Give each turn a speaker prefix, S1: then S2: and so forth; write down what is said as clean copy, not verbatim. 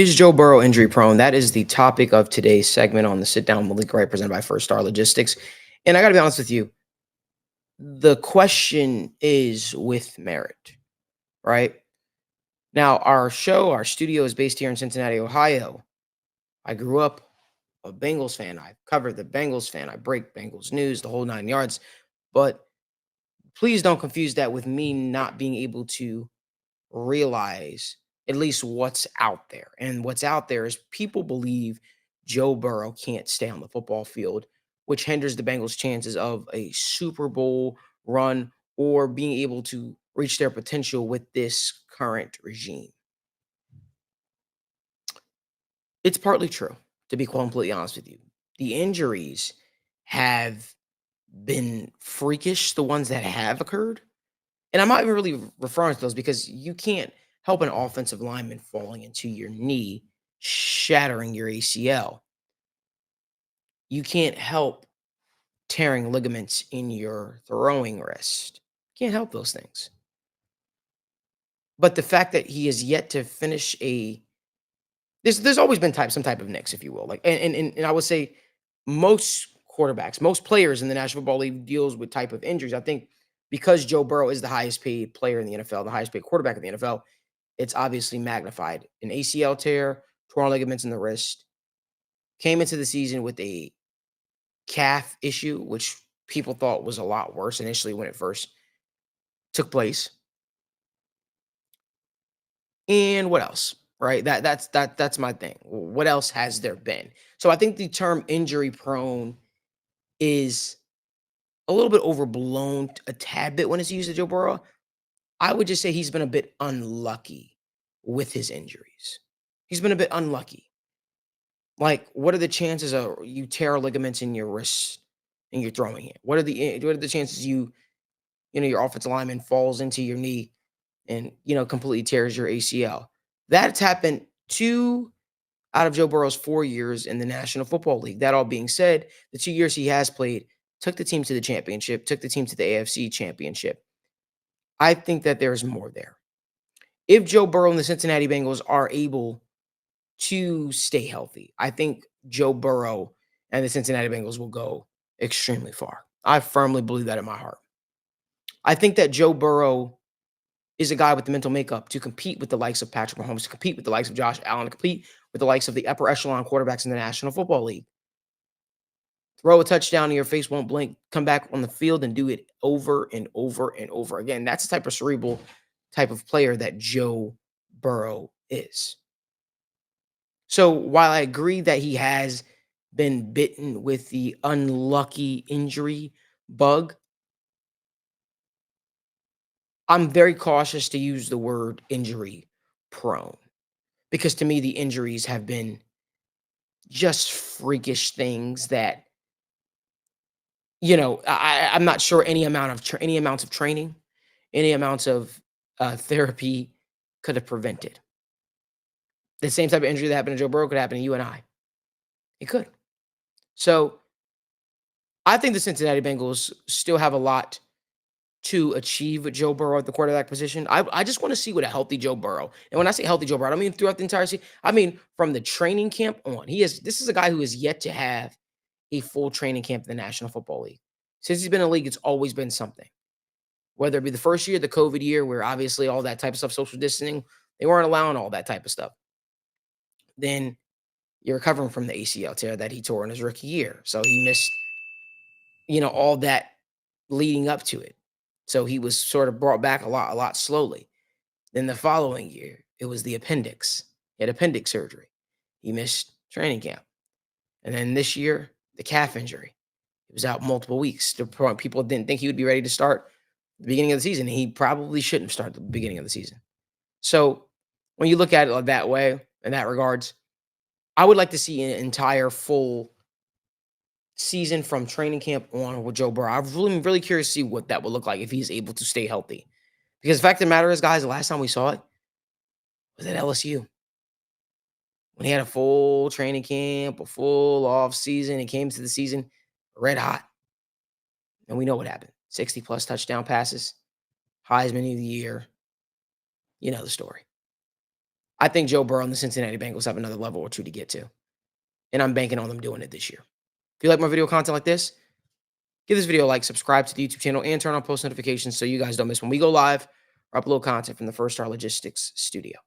S1: Is Joe Burrow injury prone? That is the topic of today's segment on the Sitdown Malik Wright presented by First Star Logistics. And I got to be honest with you, the question is with merit, right? Now, our studio is based here in Cincinnati, Ohio. I grew up a Bengals fan. I covered the Bengals fan. I break Bengals news, the whole 9 yards. But please don't confuse that with me not being able to realize at least what's out there. And what's out there is people believe Joe Burrow can't stay on the football field, which hinders the Bengals' chances of a Super Bowl run or being able to reach their potential with this current regime. It's partly true, to be quite completely honest with you. The injuries have been freakish, the ones that have occurred. And I'm not even really referring to those because you can't help an offensive lineman falling into your knee, shattering your ACL. You can't help tearing ligaments in your throwing wrist. Can't help those things. But the fact that he has yet to finish there's always been some type of nicks, if you will. Like and I would say most quarterbacks, most players in the National Football League deals with type of injuries. I think because Joe Burrow is the highest paid player in the NFL, the highest paid quarterback in the NFL, it's obviously magnified. An ACL tear, torn ligaments in the wrist, came into the season with a calf issue, which people thought was a lot worse initially when it first took place. And what else? Right? That's my thing. What else has there been? So I think the term injury prone is a little bit overblown a tad bit when it's used to Joe Burrow. I would just say he's been a bit unlucky with his injuries. He's been a bit unlucky. Like, what are the chances of you tear ligaments in your wrist and you're throwing it? What are the chances your offensive lineman falls into your knee and completely tears your ACL? That's happened 2 out of Joe Burrow's 4 years in the National Football League. That all being said, the 2 years he has played took the team to the championship, took the team to the AFC championship. I think that there's more there. If Joe Burrow and the Cincinnati Bengals are able to stay healthy, I think Joe Burrow and the Cincinnati Bengals will go extremely far. I firmly believe that in my heart. I think that Joe Burrow is a guy with the mental makeup to compete with the likes of Patrick Mahomes, to compete with the likes of Josh Allen, to compete with the likes of the upper echelon quarterbacks in the National Football League. Throw a touchdown and your face won't blink, come back on the field and do it over and over and over again. That's the type of cerebral type of player that Joe Burrow is. So while I agree that he has been bitten with the unlucky injury bug, I'm very cautious to use the word injury prone because to me, the injuries have been just freakish things that, I'm not sure any amounts of training, any amounts of therapy could have prevented. The same type of injury that happened to Joe Burrow could happen to you and I. It could. So I think the Cincinnati Bengals still have a lot to achieve with Joe Burrow at the quarterback position. I just want to see what a healthy Joe Burrow, and when I say healthy Joe Burrow, I don't mean throughout the entire season. I mean from the training camp on. This is a guy who has yet to have a full training camp in the National Football League. Since he's been in the league, it's always been something. Whether it be the first year, the COVID year, where obviously all that type of stuff, social distancing, they weren't allowing all that type of stuff. Then you're recovering from the ACL tear that he tore in his rookie year. So he missed, all that leading up to it. So he was sort of brought back a lot slowly. Then the following year, it was the appendix. He had appendix surgery. He missed training camp. And then this year, the calf injury. He was out multiple weeks. People didn't think he would be ready to start the beginning of the season. He probably shouldn't have started the beginning of the season. So when you look at it that way, in that regards, I would like to see an entire full season from training camp on with Joe Burrow. I'm really curious to see what that would look like if he's able to stay healthy. Because the fact of the matter is, guys, the last time we saw it was at LSU. When he had a full training camp, a full off season, he came to the season red hot. And we know what happened. 60 plus touchdown passes, Heisman of the year. You know the story. I think Joe Burrow and the Cincinnati Bengals have another level or two to get to, and I'm banking on them doing it this year. If you like more video content like this, give this video a like, subscribe to the YouTube channel, and turn on post notifications so you guys don't miss when we go live or upload content from the First Star Logistics studio.